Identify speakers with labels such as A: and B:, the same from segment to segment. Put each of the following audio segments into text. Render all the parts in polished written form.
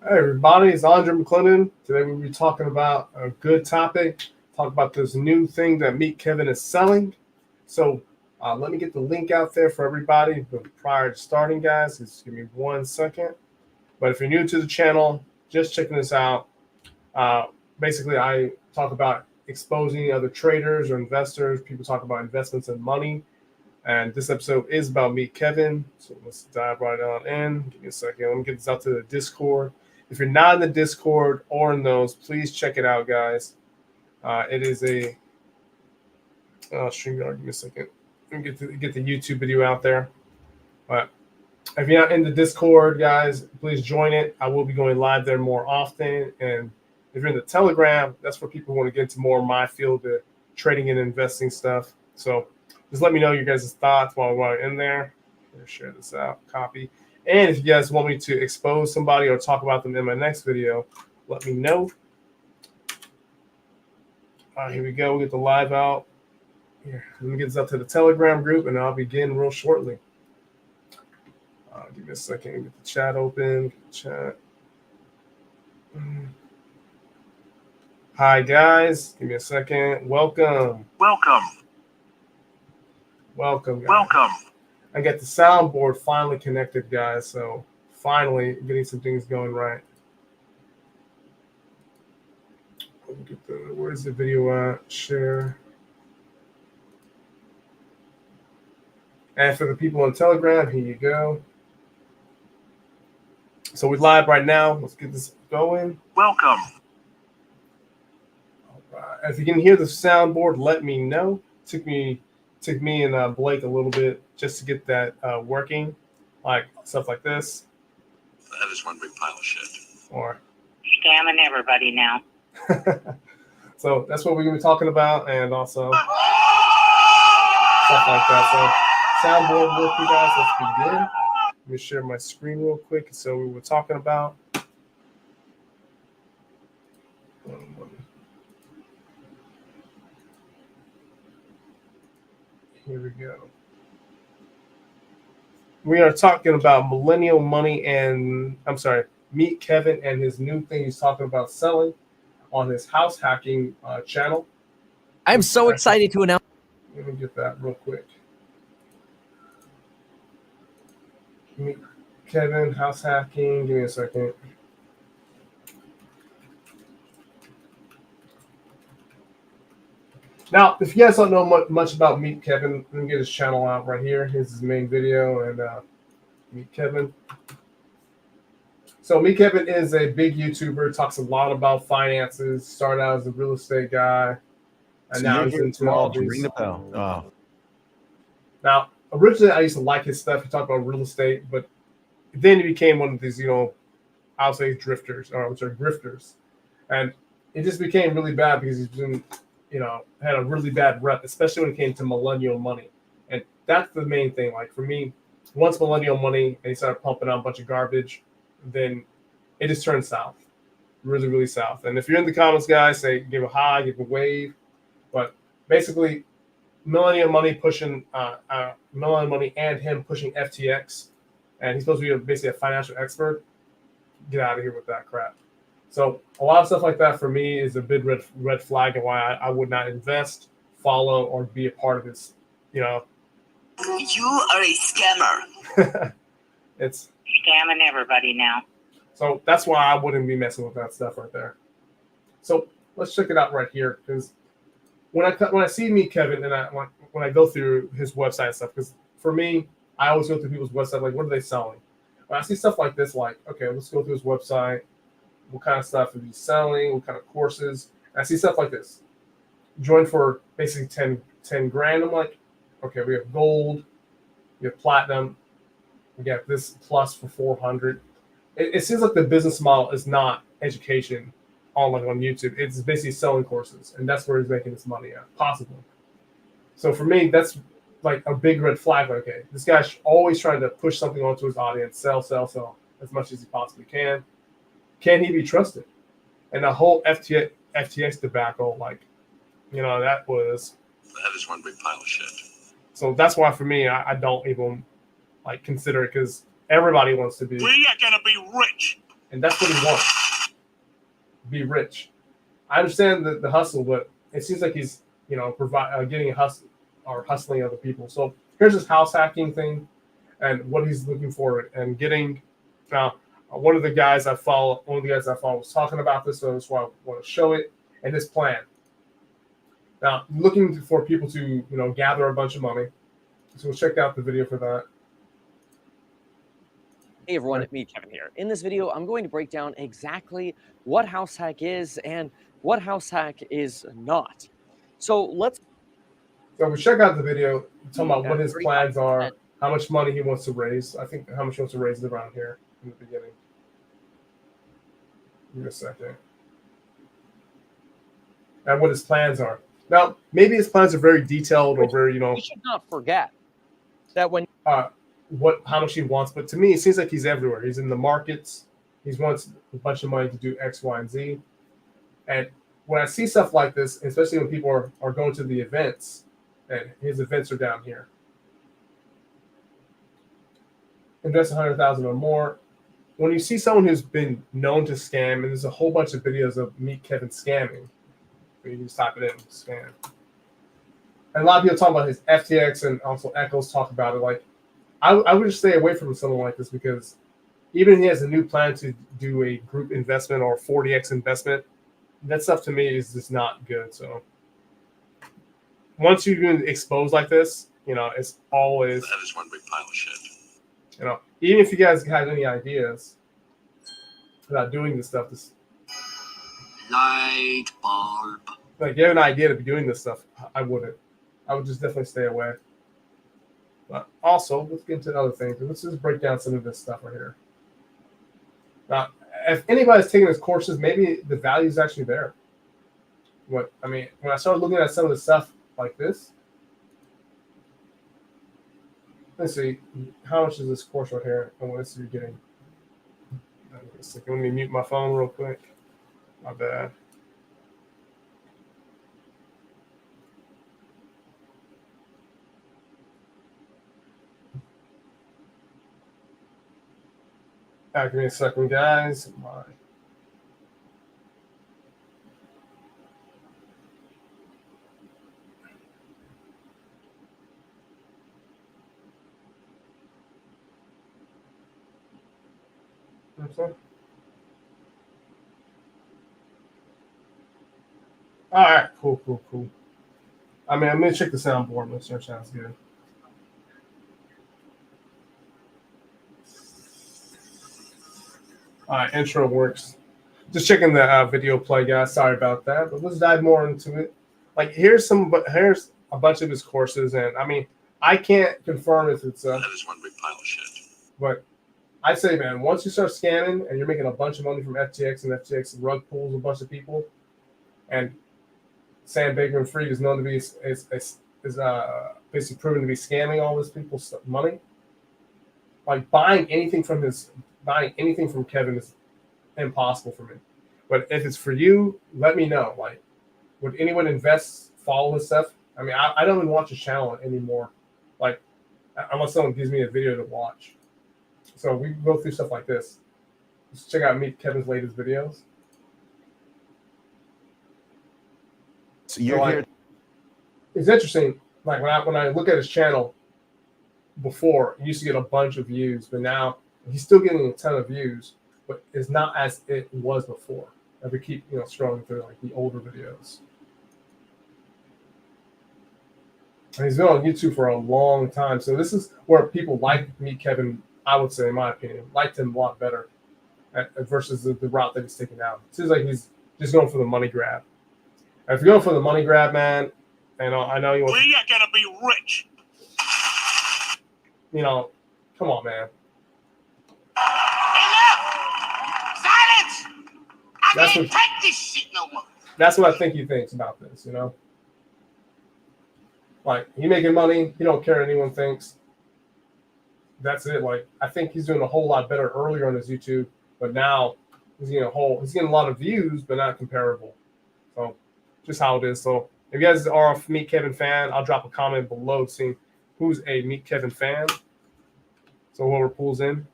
A: Hey everybody, it's Andre McClendon. Today we'll be talking about a good topic. Talk about this new thing that Meet Kevin is selling. So let me get the link out there for everybody. But prior to starting, guys, just give me 1 second. But if you're new to the channel, just checking this out. Uh, Basically, I talk about exposing other traders or investors. People talk about investments and money. And this episode is about Meet Kevin. So let's dive right on in. Give me a second. Let me get this out to the Discord. If you're not in the Discord or in those, please check it out, guys. It is a StreamYard. Give me a second. Let me get the YouTube video out there. But if you're not in the Discord, guys, please join it. I will be going live there more often. And if you're in the Telegram, that's for people who want to get into more of my field, the trading and investing stuff. So just let me know your guys' thoughts while we're in there. I'm going to share this out. Copy. And if you guys want me to expose somebody or talk about them in my next video, let me know. Here we go. We'll get the live out. Here, let me get this up to the Telegram group, and I'll begin real shortly. Give me a second. Get the chat open. Chat. Hi, guys. Give me a second. Welcome.
B: Welcome.
A: Welcome, guys.
B: Welcome.
A: I got the soundboard finally connected, guys. So finally getting some things going right. Where's the video at? Share. And for the people on Telegram, here you go. So we're live right now. Let's get this going.
B: Welcome.
A: All right. If you can hear the soundboard, let me know. Took me and Blake a little bit just to get that working, like stuff like this.
B: That is one big pile of shit.
A: Or
C: scamming everybody now.
A: So that's what we're gonna be talking about, and also stuff like that. So soundboard work, you guys. Let's begin. Let me share my screen real quick. So we were talking about. Here we go. We are talking about millennial money and Meet Kevin and his new thing he's talking about selling on his house hacking channel.
D: I'm so excited to announce.
A: Let me get that real quick. Meet Kevin, house hacking. Give me a second. Now, if you guys don't know much about Meet Kevin, let me get his channel out right here. Here's his main video, and Meet Kevin. So Meet Kevin is a big YouTuber, talks a lot about finances, started out as a real estate guy, and now he's into all these.
D: Ring the bell. Oh.
A: Now, originally I used to like his stuff. He talked about real estate, but then he became one of these, I'll say grifters. And it just became really bad because he's been had a really bad rep, especially when it came to millennial money. And that's the main thing. Like for me, once millennial money and he started pumping out a bunch of garbage, then it just turned south. Really, really south. And if you're in the comments, guys, say give a hi, give a wave. But basically, millennial money pushing millennial money and him pushing FTX, and he's supposed to be basically a financial expert. Get out of here with that crap. So a lot of stuff like that for me is a big red flag and why I would not invest, follow, or be a part of this. You are
C: a scammer.
A: It's
C: scamming everybody now.
A: So that's why I wouldn't be messing with that stuff right there. So let's check it out right here, because when I see Meet Kevin and when I go through his website and stuff, because for me, I always go through people's website, like what are they selling? When I see stuff like this, like, okay, let's go through his website. What kind of stuff is he selling? What kind of courses? And I see stuff like this. Join for basically 10 grand. I'm like, okay, we have gold, we have platinum, we got this plus for 400. It seems like the business model is not education on YouTube. It's basically selling courses, and that's where he's making his money at, possibly. So for me, that's like a big red flag. Like, okay, this guy's always trying to push something onto his audience, sell as much as he possibly can. Can he be trusted? And the whole FTX debacle, that
B: is one big pile of shit.
A: So that's why for me, I don't even consider it, because everybody wants to be.
B: We are gonna be rich.
A: and that's what he wants. Be rich. I understand the hustle, but it seems like he's getting a hustle or hustling other people. So here's his house hacking thing, and what he's looking for and getting. Now, one of the guys I follow was talking about this, so that's why I want to show it and his plan. Now, looking for people to gather a bunch of money. So we'll check out the video for that.
E: Hey everyone, it's me, Kevin here. In this video, I'm going to break down exactly what house hack is and what house hack is not. So
A: we check out the video, talking about what his plans are, how much money he wants to raise. I think how much he wants to raise around here in the beginning. Give me a second. And what his plans are. Now, maybe his plans are very detailed or very,
E: we should not forget that when
A: how much he wants, but to me it seems like he's everywhere. He's in the markets. He wants a bunch of money to do X, Y, and Z. And when I see stuff like this, especially when people are going to the events, and his events are down here. Invest 100,000 or more. When you see someone who's been known to scam, and there's a whole bunch of videos of Meet Kevin scamming, so you just type it in, scam. And a lot of people talk about his FTX and also Echoes talk about it. Like, I would just stay away from someone like this because even if he has a new plan to do a group investment or 40x investment, that stuff to me is just not good. So once you've been exposed like this, it's always
B: That is one big pile of shit.
A: Even if you guys have any ideas about doing this stuff,
C: Light bulb.
A: like you have an idea to be doing this stuff, I wouldn't. I would just definitely stay away. But also, let's get into other things. Let's just break down some of this stuff right here. Now, if anybody's taking his courses, maybe the value is actually there. When I started looking at some of the stuff like this, let's see, how much is this course right here? And what is you're getting? Let me mute my phone real quick. My bad. Give me a second, guys. All right, cool. I'm gonna check the soundboard. Make sure it sounds good. All right, intro works. Just checking the video play, guys. Sorry about that, but let's dive more into it. Like here's a bunch of his courses, and I can't confirm if it's
B: That is one big pile of shit.
A: But I say, man, once you start scamming and you're making a bunch of money from FTX and FTX rug pulls a bunch of people, and Sam Bankman-Fried is known to be basically proven to be scamming all these people's money. Like buying anything from Kevin is impossible for me. But if it's for you, let me know. Like, would anyone follow his stuff? I don't even watch his channel anymore. Like, unless someone gives me a video to watch. So we go through stuff like this. Let's check out Meet Kevin's latest videos.
D: So you're here.
A: It's interesting. Like when I look at his channel, before he used to get a bunch of views, but now he's still getting a ton of views, but it's not as it was before. And we keep scrolling through like the older videos. And he's been on YouTube for a long time, so this is where people like Meet Kevin. I would say, in my opinion, liked him a lot better versus the route that he's taking now. It seems like he's just going for the money grab. And if you're going for the money grab, man, I know you want.
B: We are gonna be rich.
A: Come on, man.
C: Silence! I can't take this shit no more.
A: That's what I think he thinks about this. Like he making money, he don't care what anyone thinks. That's it. Like I think he's doing a whole lot better earlier on his YouTube, but now he's getting a lot of views, but not comparable. So just how it is. So if you guys are a Meet Kevin fan, I'll drop a comment below seeing who's a Meet Kevin fan. So whoever pulls in.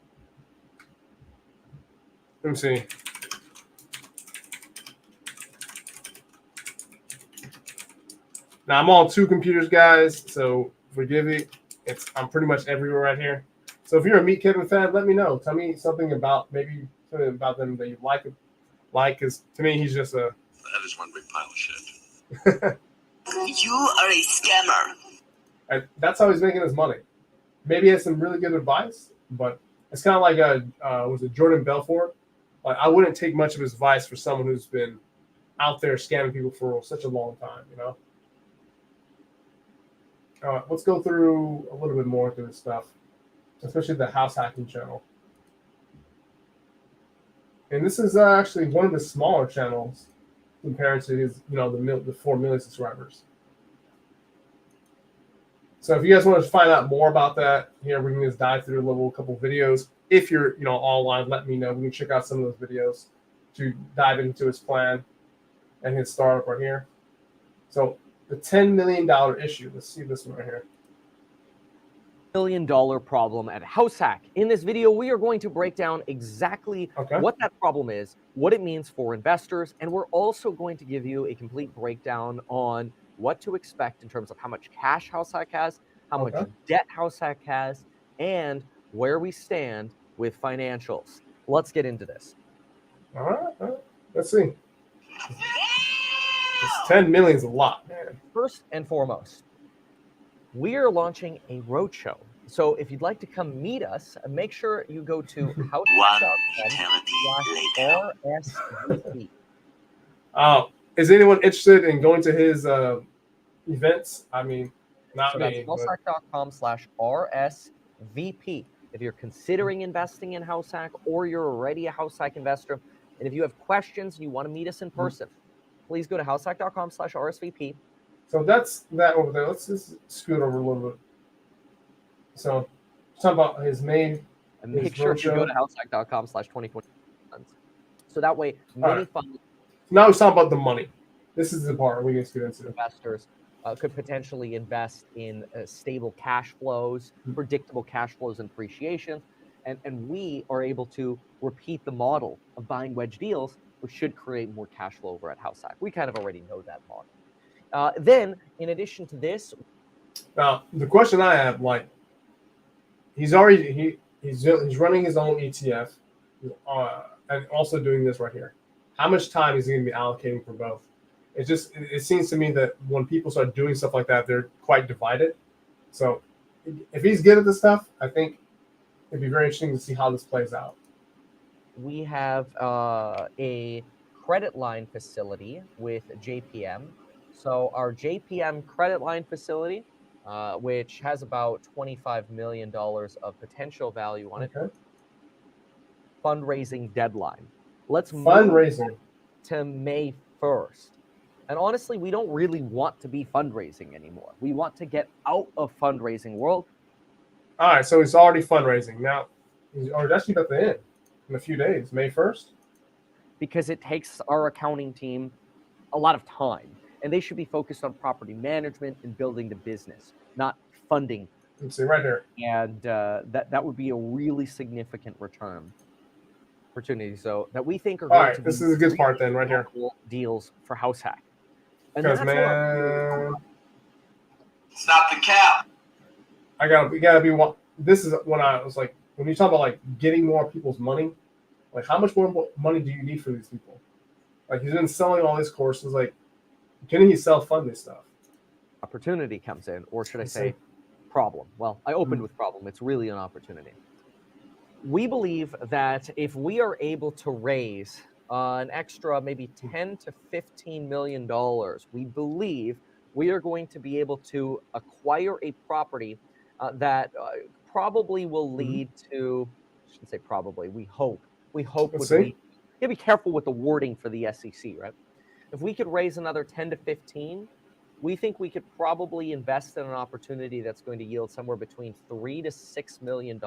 A: Let me see. Now I'm on two computers, guys, so forgive me. I'm pretty much everywhere right here. So if you're a Meet Kevin fan, let me know. Tell me something about them that you like. Because to me, he's just a.
B: That is one big pile of shit.
C: You are a scammer.
A: That's how he's making his money. Maybe he has some really good advice, but it's kind of like was it Jordan Belfort? Like, I wouldn't take much of his advice for someone who's been out there scamming people for such a long time, you know. Let's go through a little bit more through this stuff, especially the house hacking channel. And this is actually one of the smaller channels compared to his, the 4 million subscribers. So if you guys want to find out more about that, here we can just dive through a couple videos. If you're, online, let me know. We can check out some of those videos to dive into his plan and his startup right here. So the $10 million issue. Let's see this one right here.
E: $1 million problem at House Hack. In this video, we are going to break down exactly what that problem is, what it means for investors, and we're also going to give you a complete breakdown on what to expect in terms of how much cash House Hack has, how much debt House Hack has, and where we stand with financials. Let's get into this.
A: All right. Let's see. It's 10 million is a lot, man.
E: First and foremost, we are launching a roadshow. So if you'd like to come meet us, make sure you go to house.com/RSVP.
A: Is anyone interested in going to his events? I mean, not me.
E: That's househack.com/RSVP. If you're considering investing in House Hack or you're already a House Hack investor, and if you have questions and you want to meet us in person, please go to househack.com/RSVP.
A: So that's that over there. Let's just scoot over a little bit. So, talk about his main.
E: And make sure you go to househack.com/2020. So that way, many funds.
A: Now let's talk about the money. This is the part we can scoot into.
E: Investors could potentially invest in stable cash flows, predictable cash flows and appreciation. And we are able to repeat the model of buying wedge deals, which should create more cash flow over at House Hack. We kind of already know that model. Then, in addition to this,
A: now the question I have, like, he's running his own ETF, and also doing this right here. How much time is he going to be allocating for both? It seems to me that when people start doing stuff like that, they're quite divided. So, if he's good at this stuff, I think it'd be very interesting to see how this plays out.
E: We have a credit line facility with JPM. So our JPM credit line facility, which has about $25 million of potential value on it. Fundraising deadline. Let's move to May 1st. And honestly, we don't really want to be fundraising anymore. We want to get out of fundraising world.
A: All right, so he's already fundraising. Now, he's actually about to end in a few days, May 1st.
E: Because it takes our accounting team a lot of time. And they should be focused on property management and building the business, not funding.
A: Let's see right here.
E: And that would be a really significant return opportunity. So that we think are going to be
A: this is a good part then right here.
E: Deals for House Hack.
A: Because man,
C: stop the cap.
A: We gotta be one. This is when I was like, when you talk about like getting more people's money, like how much more money do you need for these people? Like he's been selling all these courses, like. Can he self-fund this stuff?
E: Opportunity comes in, or should I say problem? Well, I opened with problem. It's really an opportunity. We believe that if we are able to raise an extra maybe $10 to $15 million, we believe we are going to be able to acquire a property that probably will lead to, I shouldn't say probably, we hope would lead. You gotta be careful with the wording for the SEC, right? If we could raise another 10 to 15, we think we could probably invest in an opportunity that's going to yield somewhere between $3 to $6 million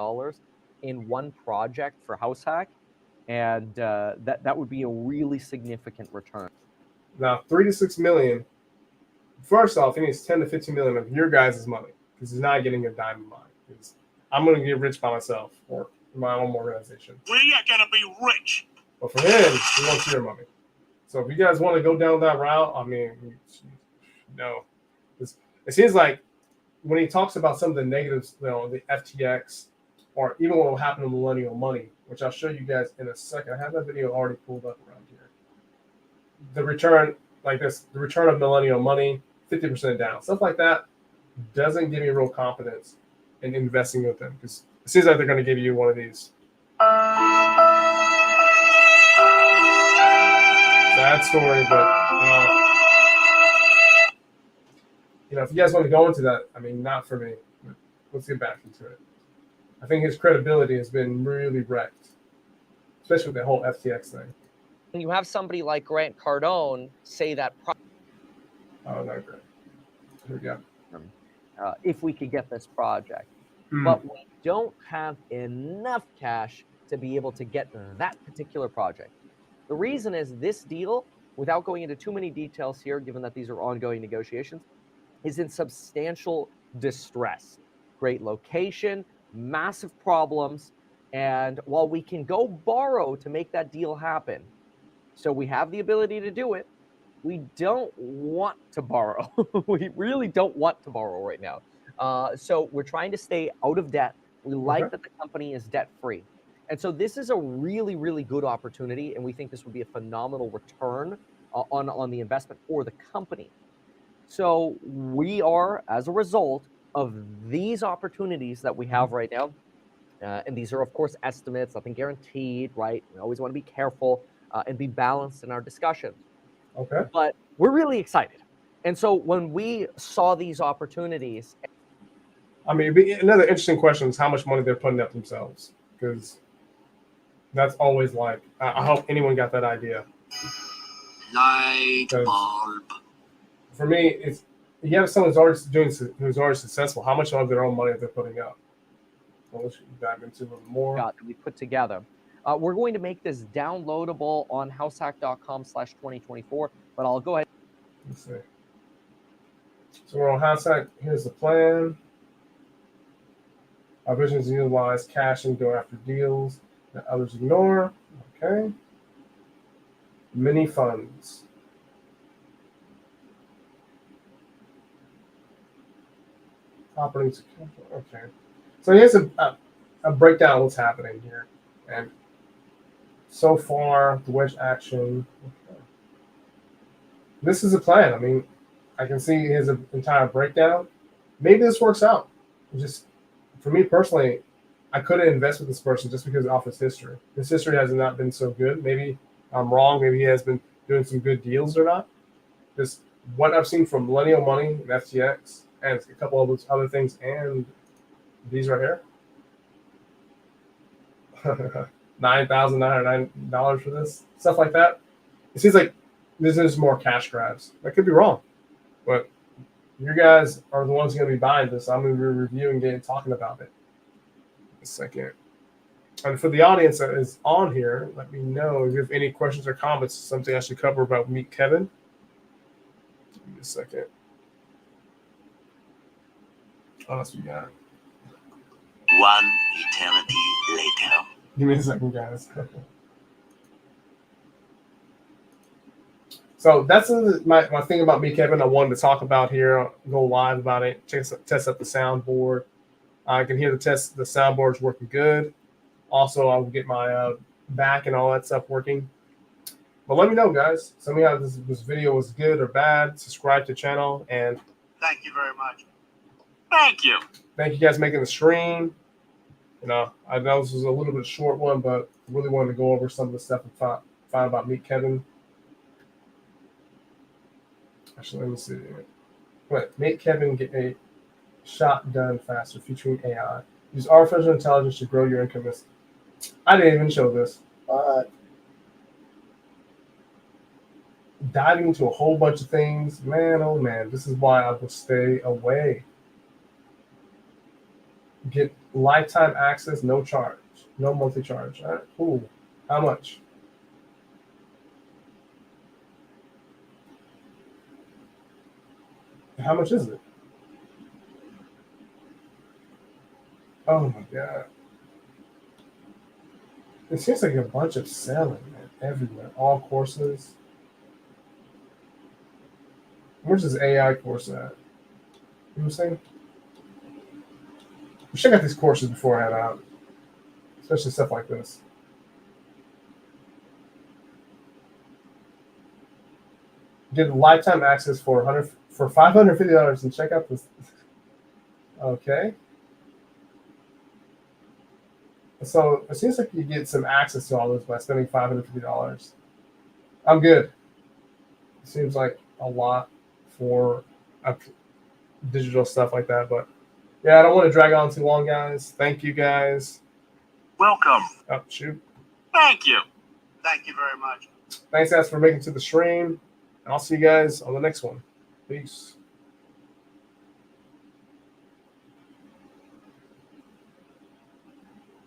E: in one project for House Hack, and that would be a really significant return.
A: Now, 3 to 6 million. First off, he needs 10 to 15 million of your guys' money because he's not getting a dime of mine. I'm going to get rich by myself or my own organization.
B: We are going to be rich.
A: But for him, he wants your money. So if you guys want to go down that route, I mean, no. It seems like when he talks about some of the negatives, the FTX, or even what will happen to millennial money, which I'll show you guys in a second. I have that video already pulled up around here. The return, like this, the return of millennial money, 50% down. Stuff like that doesn't give me real confidence in investing with them because it seems like they're going to give you one of these. Sad story, but if you guys want to go into that, I mean, not for me. But let's get back into it. I think his credibility has been really wrecked, especially with the whole FTX thing.
E: When you have somebody like Grant Cardone say that.
A: Oh, no, great. Here we go.
E: If we could get this project, but we don't have enough cash to be able to get that particular project. The reason is this deal, without going into too many details here, given that these are ongoing negotiations, is in substantial distress. Great location, massive problems, and while we can go borrow to make that deal happen, so we have the ability to do it, we don't want to borrow. We really don't want to borrow right now. So we're trying to stay out of debt. We like that the company is debt-free. And so this is a really, really good opportunity, and we think this would be a phenomenal return on the investment for the company. So we are, as a result of these opportunities that we have right now, and these are, of course, estimates, nothing guaranteed, right? We always want to be careful and be balanced in our discussions.
A: Okay.
E: But we're really excited. And so when we saw these opportunities...
A: I mean, another interesting question is how much money they're putting up themselves, because that's always like, I hope anyone got that idea.
B: Light bulb.
A: For me, it's you have someone who's already successful. How much of their own money they're putting up? Well, let's dive into a little more.
E: That we put together. We're going to make this downloadable on househack.com/2024, but I'll go ahead.
A: Let's see. So we're on Househack. Here's the plan. Our vision is to utilize cash and go after deals that others ignore. Okay. Mini funds. Operating. Okay. So here's a breakdown of what's happening here. And so far, the wedge action. Okay. This is a plan. I mean, I can see his entire breakdown. Maybe this works out. Just for me personally, I couldn't invest with this person just because of his history. His history has not been so good. Maybe I'm wrong. Maybe he has been doing some good deals or not. Just what I've seen from Millennial Money and FTX and a couple of those other things and these right here. $9,909 for this. Stuff like that. It seems like this is more cash grabs. I could be wrong. But you guys are the ones going to be buying this. I'm going to be reviewing it and talking about it. A second. And for the audience that is on here, let me know if you have any questions or comments, something I should cover about Meet Kevin. Give me a second. What else we got?
C: One eternity later.
A: Give me a second, guys. So that's my thing about Meet Kevin. I wanted to talk about here, go live about it, test up the soundboard. I can hear the soundboard's working good. Also, I'll get my back and all that stuff working. But let me know, guys. Tell me how this video was good or bad. Subscribe to the channel. And
B: Thank you very much. Thank you.
A: Thank you guys for making the stream. I know this was a little bit short one, but I really wanted to go over some of the stuff and find about Meet Kevin. Actually, let me see. Make Kevin get a shot done faster featuring AI. Use artificial intelligence to grow your income. I didn't even show this. But diving into a whole bunch of things, man, oh man, this is why I will stay away. Get lifetime access, no charge, no monthly charge. All right, cool. How much? How much is it? Oh my god. It seems like a bunch of selling, man. everywhere. All courses. Where's this AI course at? You know what I'm saying? We should have got these courses before I head out, especially stuff like this. Get lifetime access for $550 and check out this. Okay. So it seems like you get some access to all those by spending $550. I'm good. It seems like a lot for digital stuff like that, but yeah, I don't want to drag on too long, guys. Thank you, guys.
B: Welcome.
A: Oh, shoot.
B: Thank you. Thank you very much.
A: Thanks, guys, for making it to the stream. And I'll see you guys on the next one. Peace.